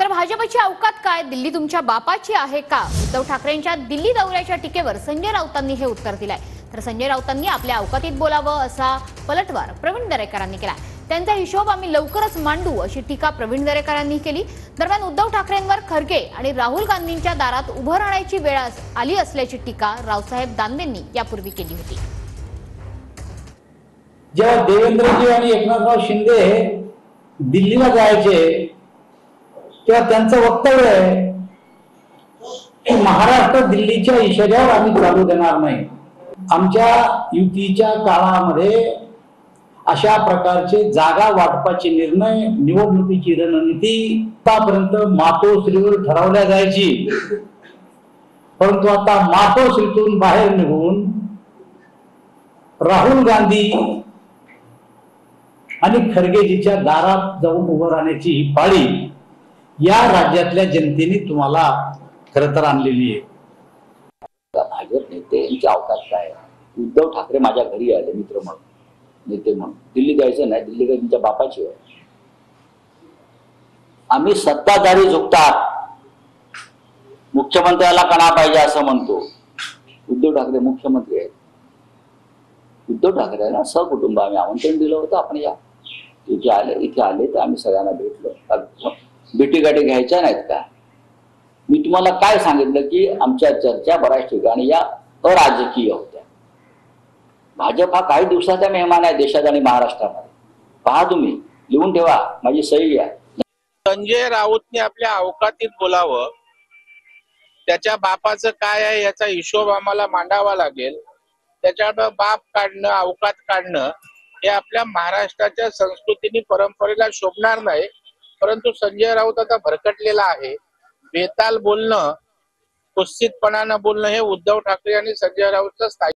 भाजपची अवकात काय? दिल्ली तुमच्या बापाची आहे का? उद्धव ठाकरेंच्या दिल्ली दौऱ्याच्या टीकेवर संजय राऊतांनी हे उत्तर दिलंय। तर संजय राऊतांनी आपल्या अवकातीत बोलावं असा पलटवार प्रवीण दरेकरांनी केला। त्यांचा हिशोब आम्ही लवकरच मांडू अशी टीका प्रवीण दरेकरांनी केली। दरम्यान उद्धव ठाकरेंवर खरगे आणि राहुल गांधींच्या दारात उभं राहण्याची वेळ आली असल्याची टीका रावसाहेब दानवेंनी यापूर्वी केली होती। जेव्हा देवेंद्रजी आणि एकनाथराव शिंदे दिल्लीला जायचे तेव्हा त्यांचं वक्तव्य आहे की महाराष्ट्र दिल्लीच्या इशाऱ्यावर आम्ही चालू देणार नाही। आमच्या युतीच्या काळामध्ये अशा प्रकारचे जागा वाटपाचे निर्णय, निवडणुकीची रणनीती आतापर्यंत मातोश्रीवर ठरवल्या जायची, परंतु आता मातोश्रीतून बाहेर निघून राहुल गांधी आणि खरगेजीच्या दारात जाऊन उभं राहण्याची ही पाळी या राज्यातल्या जनतेने तुम्हाला खरं तर आणलेली आहे। भाजप नेते अवकाश काय? उद्धव ठाकरे माझ्या घरी आले मित्र म्हणून, नेते म्हणून। दिल्ली जायचं नाही, दिल्ली काय तुमच्या बापाची आहे? आम्ही सत्ताधारी झुकतात, मुख्यमंत्र्याला कणा पाहिजे असं म्हणतो। उद्धव ठाकरे मुख्यमंत्री आहेत। उद्धव ठाकरेंना सहकुटुंब आम्ही आमंत्रण दिलं होतं, आपण या इथे आले तर आम्ही सगळ्यांना भेटलो। भेटीगाठी घ्यायच्या नाहीत का? मी तुम्हाला काय सांगितलं की आमच्या चर्चा बऱ्याच ठिकाणी या अराजकीय होत्या। भाजप हा काही दिवसाचा मेहमान आहे देशात आणि महाराष्ट्रामध्ये। पहा, तुम्ही लिहून ठेवा, माझी सही घ्या। संजय राऊतने आपल्या अवकातीत बोलावं, त्याच्या बापाचं काय आहे याचा हिशोब आम्हाला मांडावा लागेल। त्याच्याकडं बाप काढणं, अवकात काढणं हे आपल्या महाराष्ट्राच्या संस्कृतीने परंपरेला शोभणार नाही। परंतु संजय राऊत आता भरकटलेला आहे। बेताल बोलणं, कुत्सितपणानं बोलणं हे उद्धव ठाकरे आणि संजय राऊतचं